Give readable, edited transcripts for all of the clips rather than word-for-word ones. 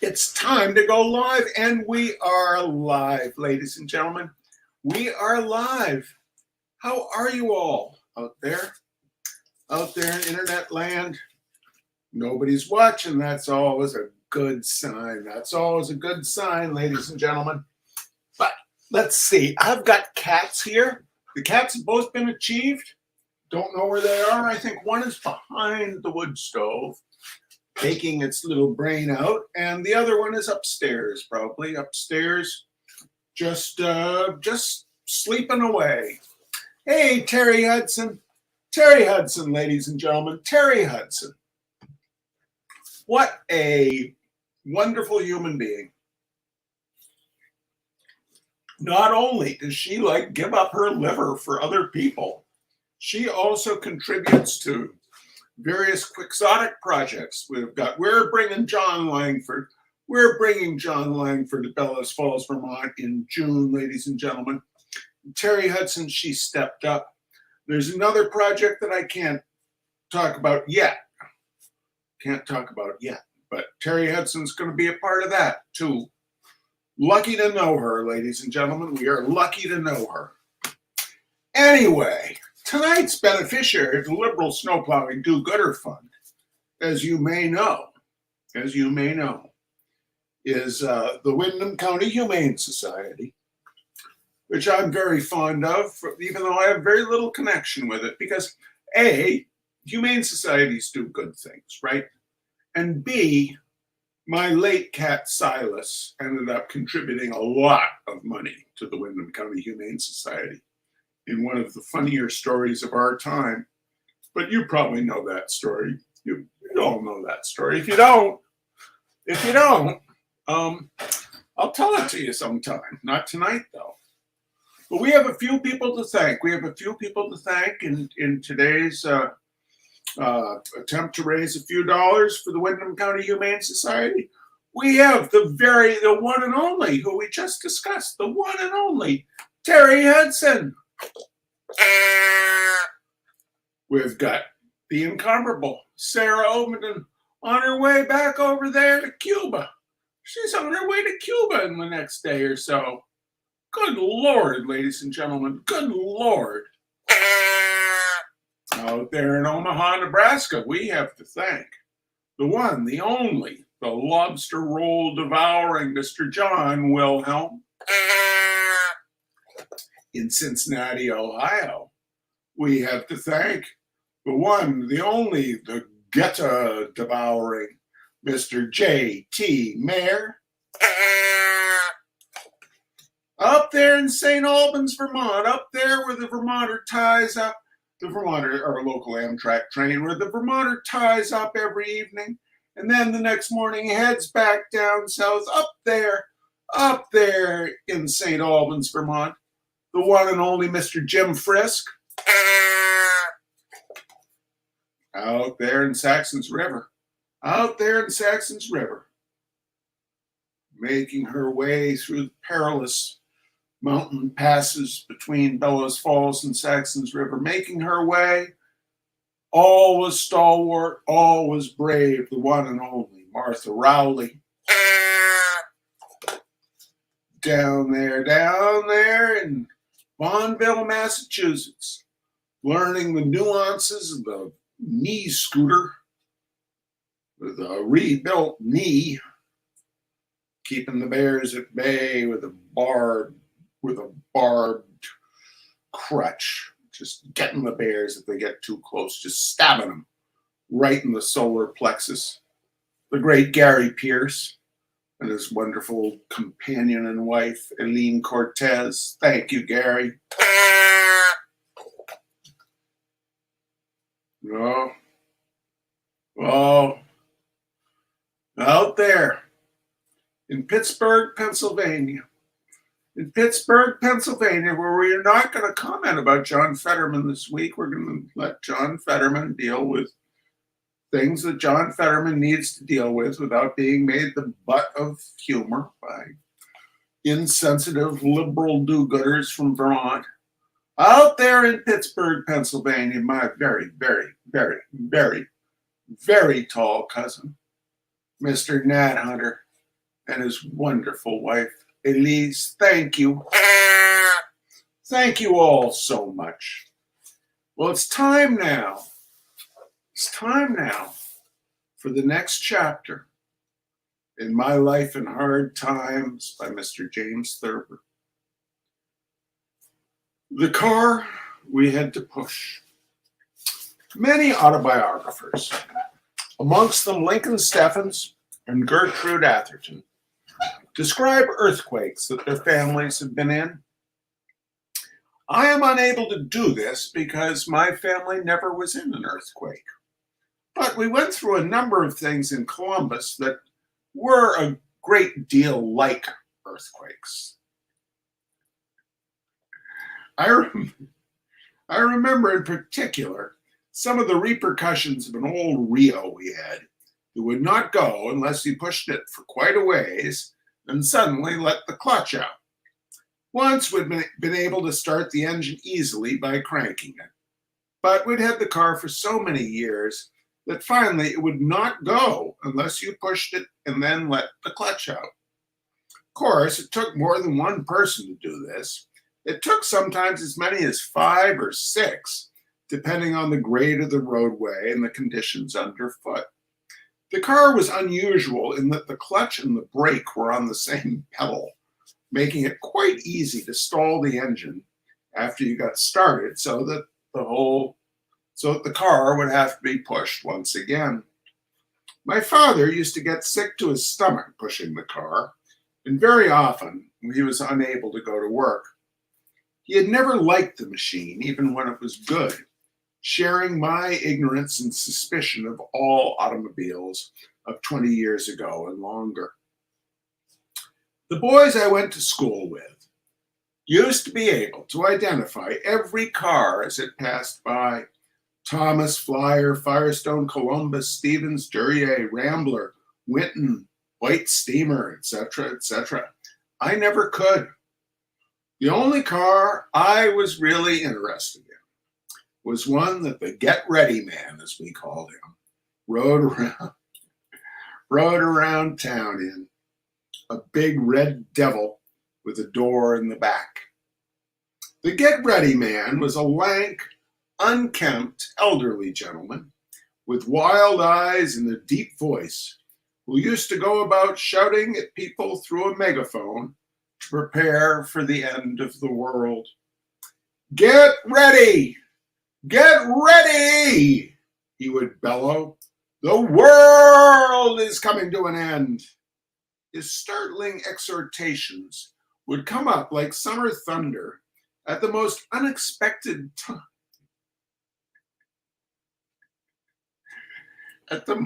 It's time to go live, and we are live, ladies and gentlemen. We are live. How are you all out there? Out there in internet land? Nobody's watching. That's always a good sign. That's always a good sign, ladies and gentlemen. But let's see. I've got cats here. The cats have both been achieved. Don't know where they are. I think one is behind the wood stove, taking its little brain out, and the other one is upstairs, probably upstairs, just sleeping away. Hey, Terry Hudson, ladies and gentlemen, Terry Hudson. What a wonderful human being. Not only does she give up her liver for other people, she also contributes to various quixotic projects. We're bringing John Langford to Bellows Falls, Vermont in June, ladies and gentlemen. Terry Hudson, she stepped up. There's another project that I can't talk about yet. But Terry Hudson's going to be a part of that too. Lucky to know her, ladies and gentlemen. We are lucky to know her. Anyway, tonight's beneficiary of the Liberal Snowplowing Do-Gooder Fund, as you may know, is the Windham County Humane Society, which I'm very fond of, even though I have very little connection with it, because A, humane societies do good things, right? And B, my late cat Silas ended up contributing a lot of money to the Windham County Humane Society in one of the funnier stories of our time. But you probably know that story. You all know that story. If you don't, I'll tell it to you sometime. Not tonight, though. But we have a few people to thank. In today's attempt to raise a few dollars for the Windham County Humane Society. We have the one and only, who we just discussed, the one and only Terry Hudson. We've got the incomparable Sarah Overton on her way back over there to Cuba. She's on her way to Cuba in the next day or so. Good Lord, ladies and gentlemen, good Lord. Out there in Omaha, Nebraska, we have to thank the one, the only, the lobster roll devouring Mr. John Wilhelm. In Cincinnati, Ohio, we have to thank the one, the only, the Geta devouring Mr. J.T. Mayer. Up there in St. Albans, Vermont, up there where the Vermonter ties up, our local Amtrak train, where the Vermonter ties up every evening, and then the next morning heads back down south, up there in St. Albans, Vermont, the one and only Mr. Jim Frisk. Out there in Saxon's River, making her way through the perilous mountain passes between Bellows Falls and Saxon's River, making her way, always stalwart, always brave, the one and only Martha Rowley. Down there in Bonneville, Massachusetts, learning the nuances of the knee scooter with a rebuilt knee, keeping the bears at bay with a barbed crutch, just getting the bears if they get too close, just stabbing them right in the solar plexus. The great Gary Pierce and his wonderful companion and wife, Eileen Cortez. Thank you, Gary. Oh, out there in Pittsburgh, Pennsylvania, where we are not going to comment about John Fetterman this week. We're going to let John Fetterman deal with things that John Fetterman needs to deal with without being made the butt of humor by insensitive liberal do-gooders from Vermont. Out there in Pittsburgh, Pennsylvania, my very, very, very, very, very tall cousin, Mr. Nat Hunter. and his wonderful wife, Elise. Thank you. Thank you all so much. Well, it's time now. It's time now for the next chapter in My Life in Hard Times by Mr. James Thurber. The car we had to push. Many autobiographers, amongst them Lincoln Steffens and Gertrude Atherton, describe earthquakes that their families have been in. I am unable to do this because my family never was in an earthquake. But we went through a number of things in Columbus that were a great deal like earthquakes. I remember in particular some of the repercussions of an old Rio we had that would not go unless you pushed it for quite a ways and suddenly let the clutch out. Once we'd been able to start the engine easily by cranking it, but we'd had the car for so many years that finally it would not go unless you pushed it and then let the clutch out. Of course, it took more than one person to do this. It took sometimes as many as 5 or 6, depending on the grade of the roadway and the conditions underfoot. The car was unusual in that the clutch and the brake were on the same pedal, making it quite easy to stall the engine after you got started so that the car would have to be pushed once again. My father used to get sick to his stomach pushing the car, and very often he was unable to go to work. He had never liked the machine, even when it was good, sharing my ignorance and suspicion of all automobiles of 20 years ago and longer. The boys I went to school with used to be able to identify every car as it passed by. Thomas, Flyer, Firestone, Columbus, Stevens, Duryea, Rambler, Winton, White Steamer, etc., etc. I never could. The only car I was really interested in was one that the Get Ready Man, as we called him, rode around town in. A big red devil with a door in the back. The Get Ready Man was a lank, unkempt, elderly gentleman with wild eyes and a deep voice who used to go about shouting at people through a megaphone to prepare for the end of the world. "Get ready! Get ready!" he would bellow. "The world is coming to an end." His startling exhortations would come up like summer thunder at the most unexpected time. At the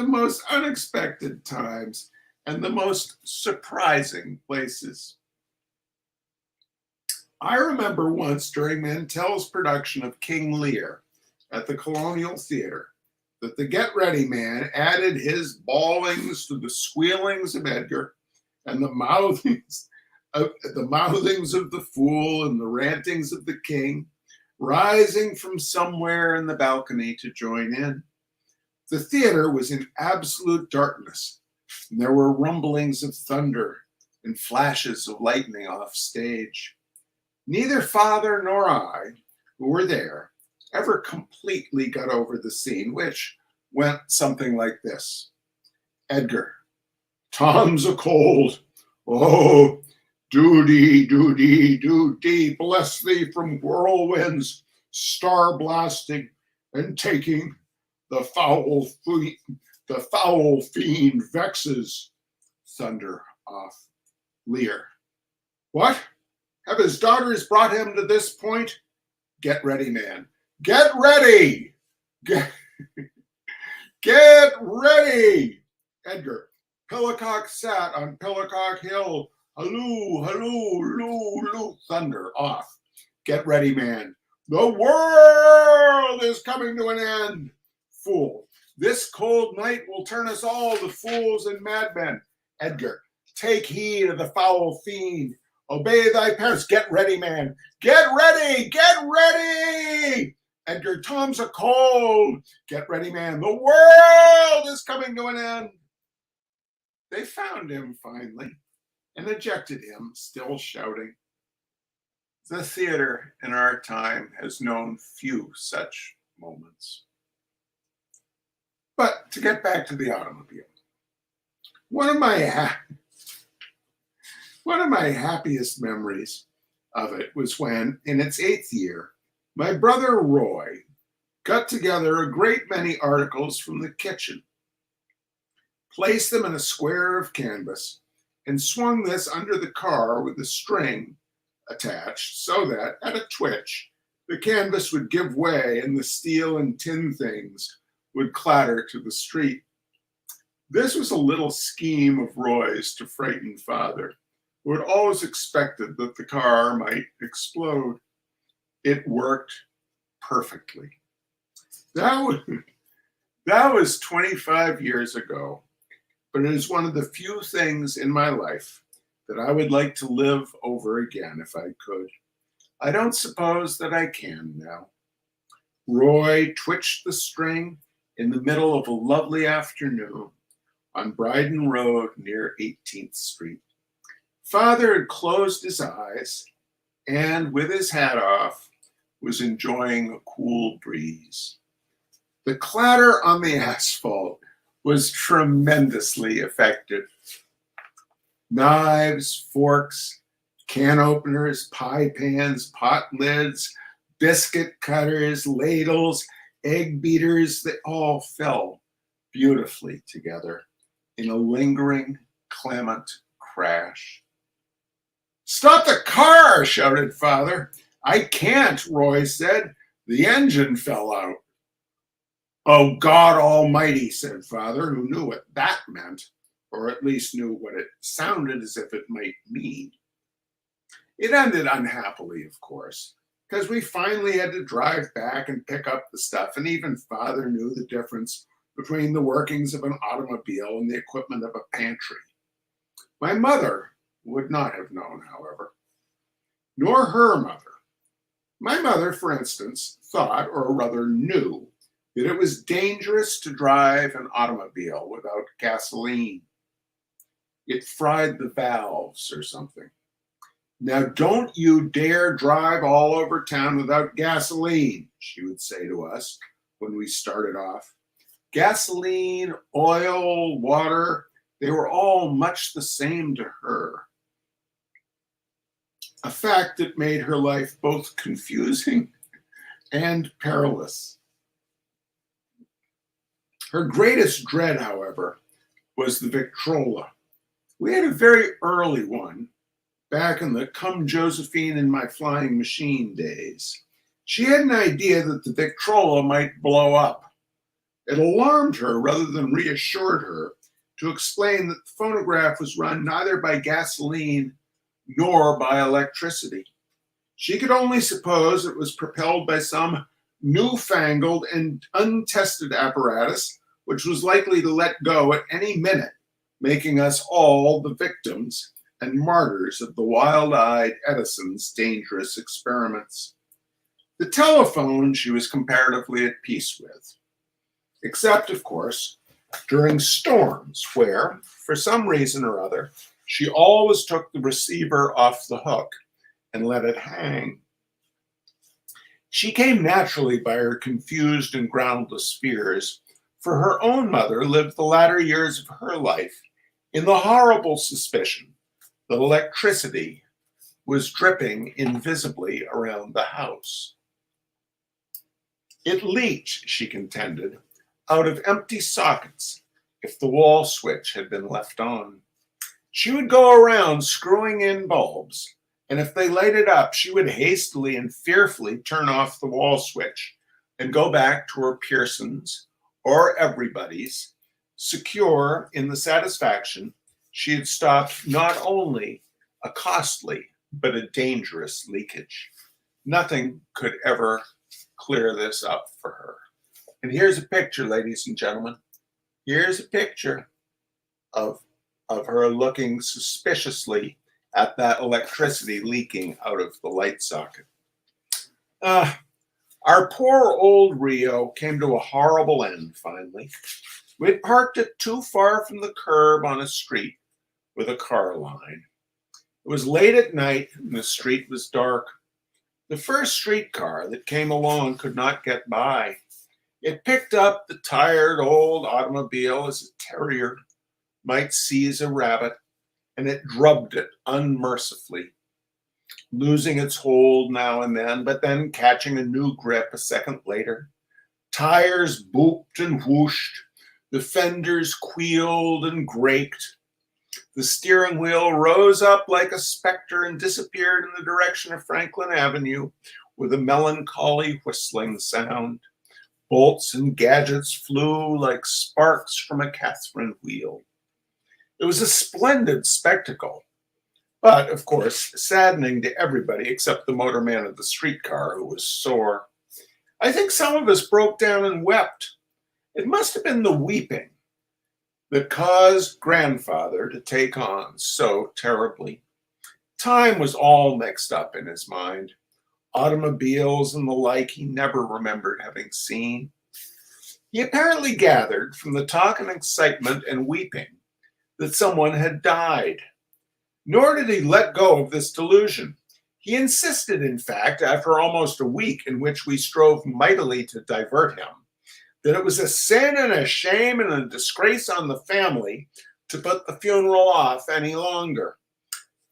most unexpected times and the most surprising places. I remember once during Mantell's production of King Lear at the Colonial Theater that the Get Ready Man added his bawlings to the squealings of Edgar and the mouthings of the fool and the rantings of the king, rising from somewhere in the balcony to join in. The theater was in absolute darkness, and there were rumblings of thunder and flashes of lightning off stage. Neither father nor I, who were there, ever completely got over the scene, which went something like this. Edgar: "Tom's a cold. Oh, duty, bless thee from whirlwinds, star blasting, and taking. The foul fiend vexes." Thunder off. Lear: "What? Have his daughters brought him to this point?" Get Ready Man: "Get ready! Get ready!" Edgar: "Pillicock sat on Pillicock Hill. Halloo, halloo, loo, loo." Thunder off. Get Ready Man: "The world is coming to an end." Fool: "This cold night will turn us all to fools and madmen." Edgar: "Take heed of the foul fiend. Obey thy parents." Get Ready Man: "Get ready! Get ready!" Edgar, Tom's a cold. Get ready, man. The world is coming to an end. They found him finally and ejected him, still shouting. The theater in our time has known few such moments. But to get back to the automobile, one of my happiest memories of it was when, in its 8th year, my brother Roy got together a great many articles from the kitchen, placed them in a square of canvas, and swung this under the car with a string attached so that, at a twitch, the canvas would give way and the steel and tin things would clatter to the street. This was a little scheme of Roy's to frighten Father, who had always expected that the car might explode. It worked perfectly. That was 25 years ago, but it is one of the few things in my life that I would like to live over again if I could. I don't suppose that I can now. Roy twitched the string in the middle of a lovely afternoon on Bryden Road near 18th Street. Father had closed his eyes and, with his hat off, was enjoying a cool breeze. The clatter on the asphalt was tremendously effective. Knives, forks, can openers, pie pans, pot lids, biscuit cutters, ladles, egg beaters, they all fell beautifully together in a lingering, clement crash. "Stop the car!" shouted Father. "I can't," Roy said. "The engine fell out." "Oh, God Almighty," said Father, who knew what that meant, or at least knew what it sounded as if it might mean. It ended unhappily, of course, because we finally had to drive back and pick up the stuff, and even Father knew the difference between the workings of an automobile and the equipment of a pantry. My mother would not have known, however, nor her mother. My mother, for instance, thought, or rather knew, that it was dangerous to drive an automobile without gasoline. It fried the valves or something. "Now don't you dare drive all over town without gasoline," she would say to us when we started off. Gasoline, oil, water, they were all much the same to her. A fact that made her life both confusing and perilous. Her greatest dread, however, was the Victrola. We had a very early one back in the Come Josephine and My Flying Machine days. She had an idea that the Victrola might blow up. It alarmed her rather than reassured her to explain that the phonograph was run neither by gasoline nor by electricity. She could only suppose it was propelled by some newfangled and untested apparatus which was likely to let go at any minute, making us all the victims and martyrs of the wild-eyed Edison's dangerous experiments. The telephone she was comparatively at peace with, except, of course, during storms where, for some reason or other, she always took the receiver off the hook and let it hang. She came naturally by her confused and groundless fears, for her own mother lived the latter years of her life in the horrible suspicion that electricity was dripping invisibly around the house. It leaked, she contended, out of empty sockets if the wall switch had been left on. She would go around screwing in bulbs, and if they lighted up, she would hastily and fearfully turn off the wall switch and go back to her Pearson's or Everybody's, secure in the satisfaction she had stopped not only a costly but a dangerous leakage. Nothing could ever clear this up for her. And here's a picture, ladies and gentlemen. Here's a picture of her looking suspiciously at that electricity leaking out of the light socket. Our poor old Rio came to a horrible end finally. We'd parked it too far from the curb on a street with a car line. It was late at night and the street was dark. The first streetcar that came along could not get by. It picked up the tired old automobile as a terrier might seize a rabbit, and it drubbed it unmercifully, losing its hold now and then, but then catching a new grip a second later. Tires booped and whooshed, the fenders squealed and graked. The steering wheel rose up like a specter and disappeared in the direction of Franklin Avenue with a melancholy whistling sound. Bolts and gadgets flew like sparks from a Catherine wheel. It was a splendid spectacle, but, of course, saddening to everybody except the motorman of the streetcar, who was sore. I think some of us broke down and wept. It must have been the weeping that caused Grandfather to take on so terribly. Time was all mixed up in his mind. Automobiles and the like he never remembered having seen. He apparently gathered from the talk and excitement and weeping that someone had died. Nor did he let go of this delusion. He insisted, in fact, after almost a week in which we strove mightily to divert him, that it was a sin and a shame and a disgrace on the family to put the funeral off any longer.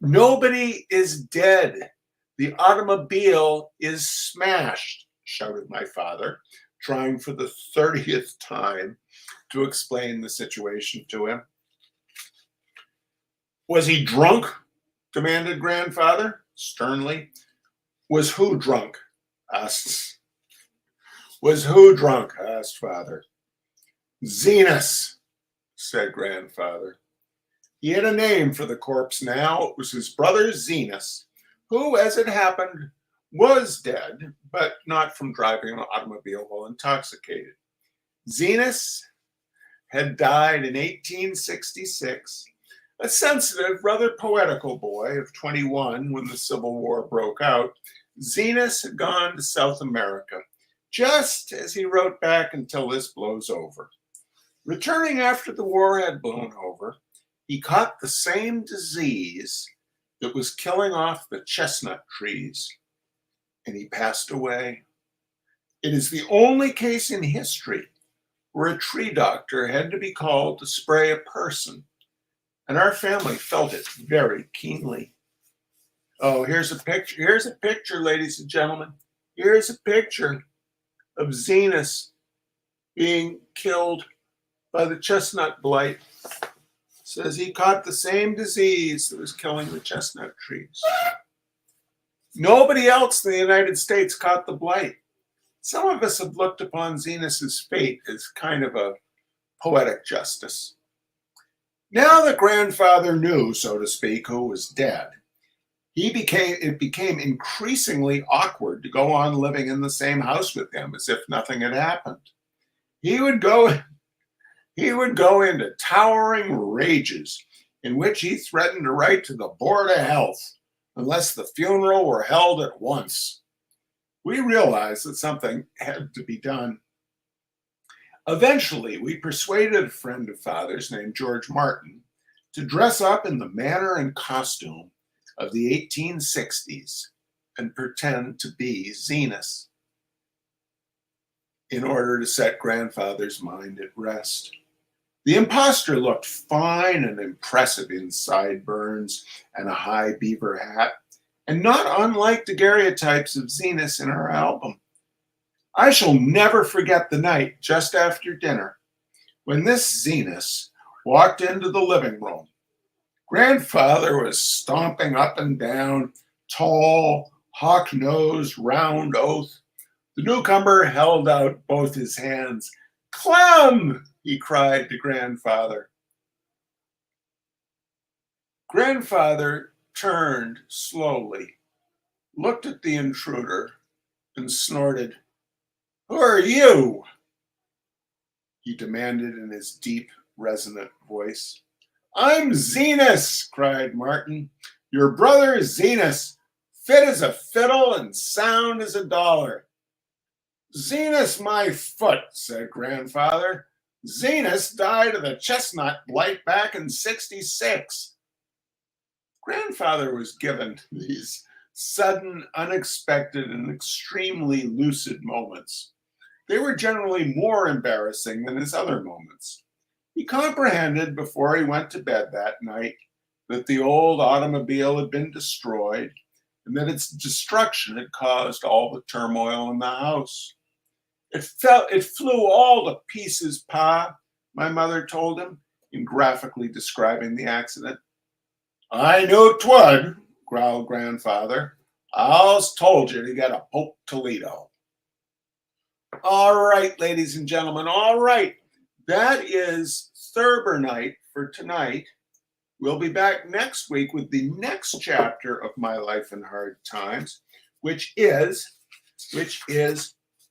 Nobody is dead. The automobile is smashed, shouted my father, trying for the 30th time to explain the situation to him. Was he drunk? Demanded Grandfather sternly. Was who drunk? asked Father. Zenas, said Grandfather. He had a name for the corpse now. It was his brother Zenas, who, as it happened, was dead, but not from driving an automobile while intoxicated. Zenas had died in 1866, a sensitive, rather poetical boy of 21 when the Civil War broke out. Zenas had gone to South America, just as he wrote back, until this blows over. Returning after the war had blown over, he caught the same disease that was killing off the chestnut trees, and he passed away. It is the only case in history where a tree doctor had to be called to spray a person, and our family felt it very keenly. Oh, here's a picture. Here's a picture, ladies and gentlemen. Here's a picture of Zenas being killed by the chestnut blight. Says he caught the same disease that was killing the chestnut trees. Nobody else in the United States caught the blight. Some of us have looked upon Zenas's fate as kind of a poetic justice. Now that Grandfather knew, so to speak, who was dead, it became increasingly awkward to go on living in the same house with him as if nothing had happened. He would go into towering rages in which he threatened to write to the Board of Health unless the funeral were held at once. We realized that something had to be done. Eventually, we persuaded a friend of Father's named George Martin to dress up in the manner and costume of the 1860s and pretend to be Zenas in order to set Grandfather's mind at rest. The imposter looked fine and impressive in sideburns and a high beaver hat, and not unlike the daguerreotypes of Zenas in our album. I shall never forget the night just after dinner when this Zenas walked into the living room. Grandfather was stomping up and down, tall, hawk-nosed, round oath. The newcomer held out both his hands. "Clem!" he cried to Grandfather. Grandfather turned slowly, looked at the intruder, and snorted. "Who are you?" he demanded in his deep, resonant voice. "I'm Zenas," cried Martin. "Your brother Zenas, fit as a fiddle and sound as a dollar." Zenas, my foot, said grandfather. Zenas died of the chestnut blight back in '66. Grandfather was given these sudden, unexpected, and extremely lucid moments. They were generally more embarrassing than his other moments. He comprehended before he went to bed that night that the old automobile had been destroyed and that its destruction had caused all the turmoil in the house. It flew all to pieces, Pa, my mother told him, in graphically describing the accident. I knew 'twould, growled grandfather. I always told you to get a Pope Toledo. All right, ladies and gentlemen, all right. That is Thurber Night for tonight. We'll be back next week with the next chapter of My Life in Hard Times, which is,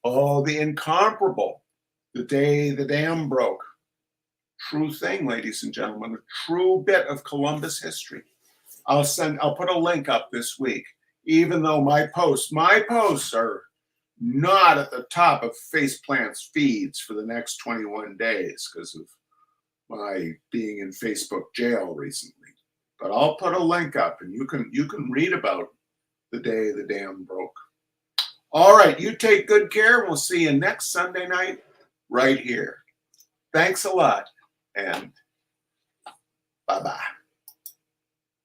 oh, the incomparable, the day the dam broke. True thing, ladies and gentlemen, a true bit of Columbus history. I'll put a link up this week, even though my posts are not at the top of Faceplant's feeds for the next 21 days because of my being in Facebook jail recently. But I'll put a link up and you can read about the day the dam broke. All right, you take good care. We'll see you next Sunday night right here. Thanks a lot and bye-bye.